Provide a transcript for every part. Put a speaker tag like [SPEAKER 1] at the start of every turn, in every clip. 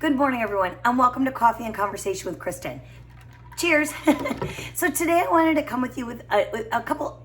[SPEAKER 1] Good morning, everyone, and welcome to Coffee and Conversation with Kristen. Cheers. So today I wanted to come with you with a couple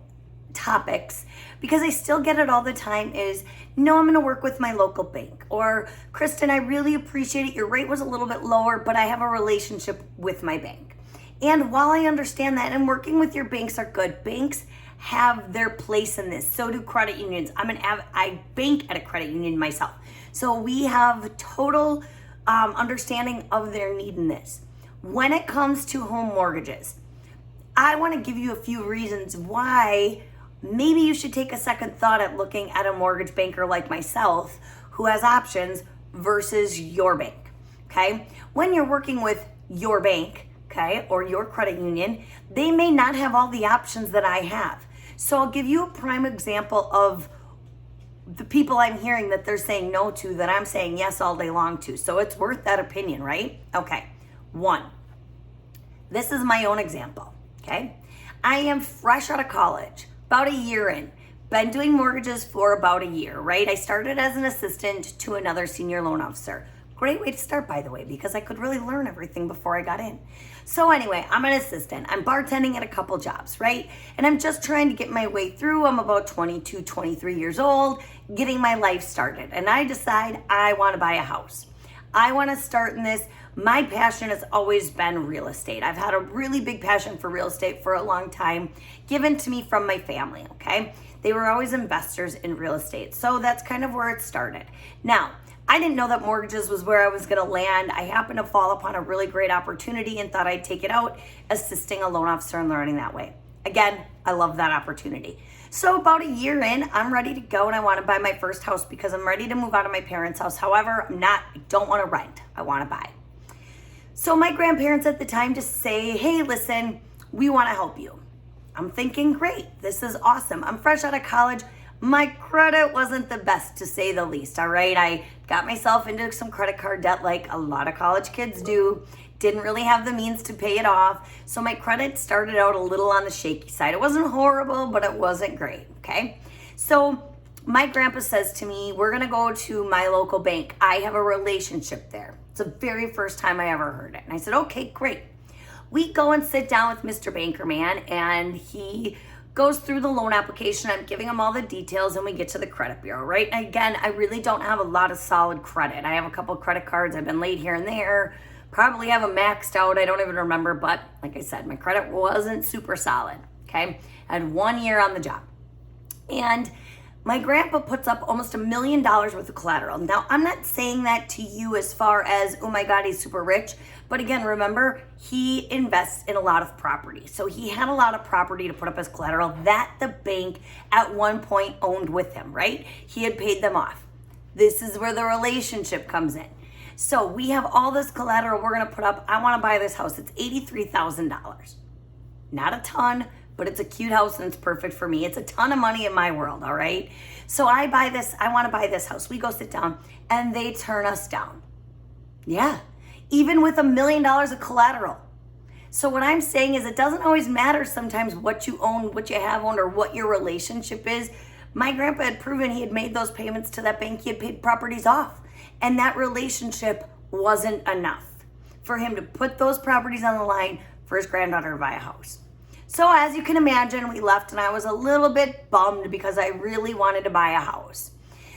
[SPEAKER 1] topics because I still get it all the time is, no, I'm going to work with my local bank. Or, Kristen, I really appreciate it. Your rate was a little bit lower, but I have a relationship with my bank. And while I understand that, and working with your banks are good, banks have their place in this. So do credit unions. I bank at a credit union myself. So we have total understanding of their need in this. When it comes to home mortgages, I want to give you a few reasons why maybe you should take a second thought at looking at a mortgage banker like myself who has options versus your bank, okay? When you're working with your bank, okay, or your credit union, they may not have all the options that I have. So I'll give you a prime example of the people I'm hearing that they're saying no to that I'm saying yes all day long to. So it's worth that opinion, right? Okay. One, this is my own example, okay? I am fresh out of college, about a year in, been doing mortgages for about a year, right? I started as an assistant to another senior loan officer. Great way to start, by the way, because I could really learn everything before I got in. So anyway, I'm an assistant. I'm bartending at a couple jobs, right? And I'm just trying to get my way through. I'm about 22, 23 years old, getting my life started. And I decide I want to buy a house. I want to start in this. My passion has always been real estate. I've had a really big passion for real estate for a long time, given to me from my family, okay? They were always investors in real estate. So that's kind of where it started. Now, I didn't know that mortgages was where I was going to land. I happened to fall upon a really great opportunity and thought I'd take it out, assisting a loan officer and learning that way. Again, I love that opportunity. So about a year in, I'm ready to go and I want to buy my first house because I'm ready to move out of my parents' house. However, I don't want to rent. I want to buy. So my grandparents at the time just say, hey, listen, we want to help you. I'm thinking, great, this is awesome. I'm fresh out of college. My credit wasn't the best, to say the least, all right? I got myself into some credit card debt like a lot of college kids do. Didn't really have the means to pay it off. So my credit started out a little on the shaky side. It wasn't horrible, but it wasn't great, okay? So my grandpa says to me, we're gonna go to my local bank. I have a relationship there. It's the very first time I ever heard it. And I said, okay, great. We go and sit down with Mr. Bankerman and he goes through the loan application. I'm giving him all the details and we get to the credit bureau, right? And again, I really don't have a lot of solid credit. I have a couple of credit cards. I've been late here and there. Probably have them maxed out. I don't even remember. But like I said, my credit wasn't super solid, okay? I had 1 year on the job. And my grandpa puts up almost $1 million worth of collateral. Now, I'm not saying that to you as far as, oh my God, he's super rich. But again, remember, he invests in a lot of property. So he had a lot of property to put up as collateral that the bank at one point owned with him, right? He had paid them off. This is where the relationship comes in. So we have all this collateral we're gonna put up. I wanna buy this house. It's $83,000. Not a ton, but it's a cute house and it's perfect for me. It's a ton of money in my world, all right? So I wanna buy this house. We go sit down and they turn us down. Yeah, even with $1 million of collateral. So what I'm saying is it doesn't always matter sometimes what you own, what you have owned, or what your relationship is. My grandpa had proven he had made those payments to that bank. He had paid properties off. And that relationship wasn't enough for him to put those properties on the line for his granddaughter to buy a house. So as you can imagine, we left and I was a little bit bummed because I really wanted to buy a house.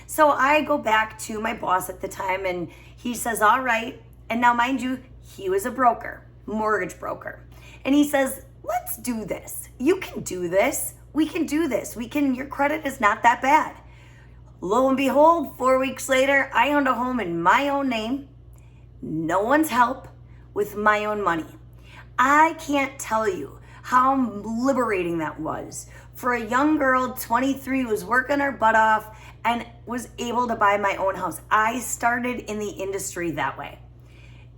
[SPEAKER 1] So I go back to my boss at the time and he says, all right. And now mind you, he was a broker, mortgage broker. And he says, let's do this. You can do this. We can do this. Your credit is not that bad. Lo and behold, 4 weeks later, I owned a home in my own name, no one's help, with my own money. I can't tell you how liberating that was for a young girl, 23, who was working her butt off and was able to buy my own house. I started in the industry that way.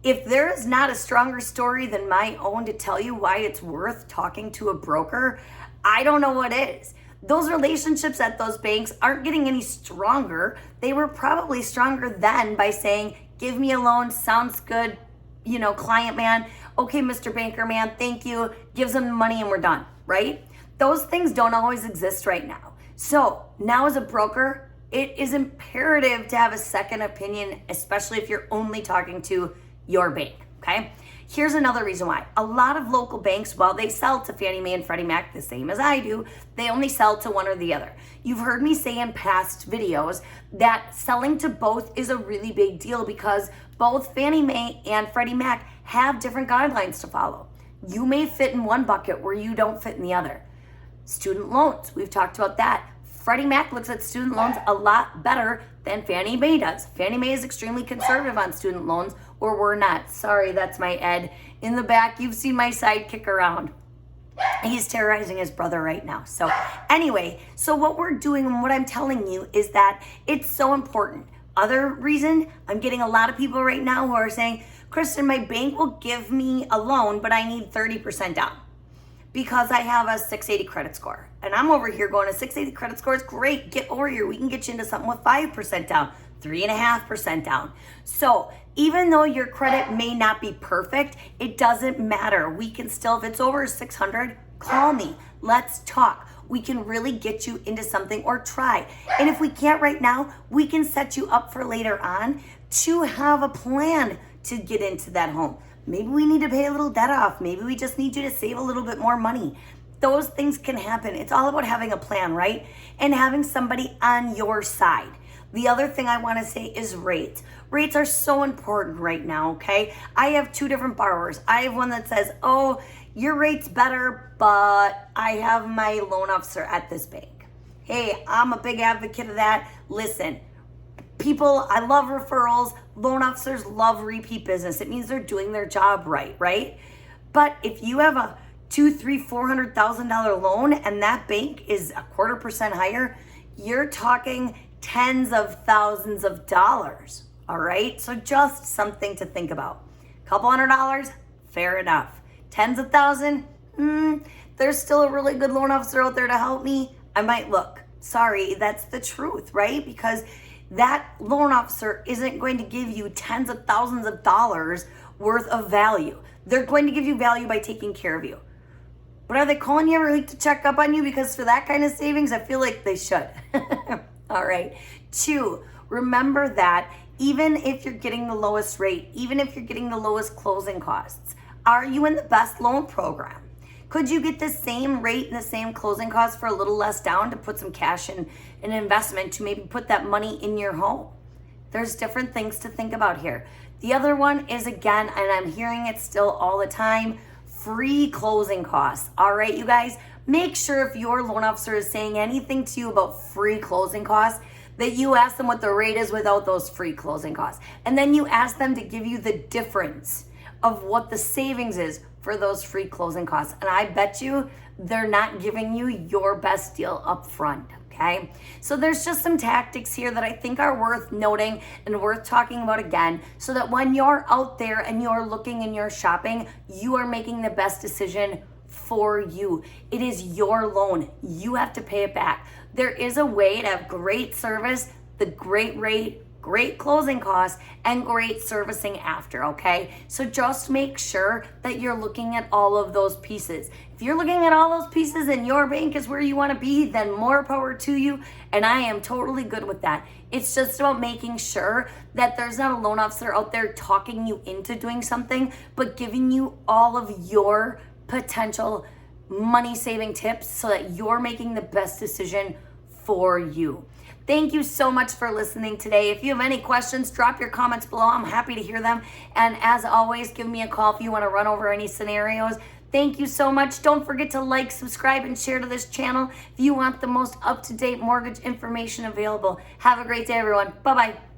[SPEAKER 1] If there is not a stronger story than my own to tell you why it's worth talking to a broker, I don't know what is. Those relationships at those banks aren't getting any stronger. They were probably stronger then by saying, give me a loan, sounds good, client man. Okay, Mr. Banker man, thank you. Gives them the money and we're done, right? Those things don't always exist right now. So now as a broker, It is imperative to have a second opinion, especially if you're only talking to your bank, okay? Here's another reason why. A lot of local banks, while they sell to Fannie Mae and Freddie Mac the same as I do, they only sell to one or the other. You've heard me say in past videos that selling to both is a really big deal because both Fannie Mae and Freddie Mac have different guidelines to follow. You may fit in one bucket where you don't fit in the other. Student loans, we've talked about that. Freddie Mac looks at student loans a lot better than Fannie Mae does. Fannie Mae is extremely conservative on student loans, or we're not. Sorry, that's my Ed. In the back, you've seen my sidekick around. He's terrorizing his brother right now. So anyway, so what we're doing and what I'm telling you is that it's so important. Other reason, I'm getting a lot of people right now who are saying, Kristen, my bank will give me a loan, but I need 30% down because I have a 680 credit score. And I'm over here going, a 680 credit score is great. Get over here. We can get you into something with 5% down, 3.5% down. So even though your credit may not be perfect, it doesn't matter. We can still, if it's over 600, call me. Let's talk. We can really get you into something or try. And if we can't right now, we can set you up for later on to have a plan to get into that home. Maybe we need to pay a little debt off. Maybe we just need you to save a little bit more money. Those things can happen. It's all about having a plan, right? And having somebody on your side. The other thing I want to say is rates. Rates are so important right now, okay? I have two different borrowers. I have one that says, oh, your rate's better, but I have my loan officer at this bank. Hey, I'm a big advocate of that. Listen, people, I love referrals. Loan officers love repeat business. It means they're doing their job right? But if you have a $200,000, $300,000, $400,000 loan and that bank is 0.25% higher, you're talking tens of thousands of dollars, all right? So just something to think about. Couple $100, fair enough. Tens of thousands, there's still a really good loan officer out there to help me. I might look. Sorry, that's the truth, right? Because that loan officer isn't going to give you tens of thousands of dollars worth of value. They're going to give you value by taking care of you. But are they calling you every week to check up on you? Because for that kind of savings, I feel like they should. All right. 2, remember that even if you're getting the lowest rate, even if you're getting the lowest closing costs, are you in the best loan program? Could you get the same rate and the same closing costs for a little less down to put some cash in an investment to maybe put that money in your home? There's different things to think about here. The other one is, again, and I'm hearing it still all the time, free closing costs. All right, you guys, make sure if your loan officer is saying anything to you about free closing costs, that you ask them what the rate is without those free closing costs. And then you ask them to give you the difference of what the savings is for those free closing costs. And I bet you they're not giving you your best deal up front, okay? So there's just some tactics here that I think are worth noting and worth talking about again, so that when you're out there and you're looking and you're shopping, you are making the best decision for you. It is your loan. You have to pay it back. There is a way to have great service, the great rate, great closing costs, and great servicing after, okay? So just make sure that you're looking at all of those pieces. If you're looking at all those pieces and your bank is where you want to be, then more power to you, and I am totally good with that. It's just about making sure that there's not a loan officer out there talking you into doing something, but giving you all of your potential money-saving tips so that you're making the best decision for you. Thank you so much for listening today. If you have any questions, drop your comments below. I'm happy to hear them. And as always, give me a call if you want to run over any scenarios. Thank you so much. Don't forget to like, subscribe, and share to this channel if you want the most up-to-date mortgage information available. Have a great day, everyone. Bye-bye.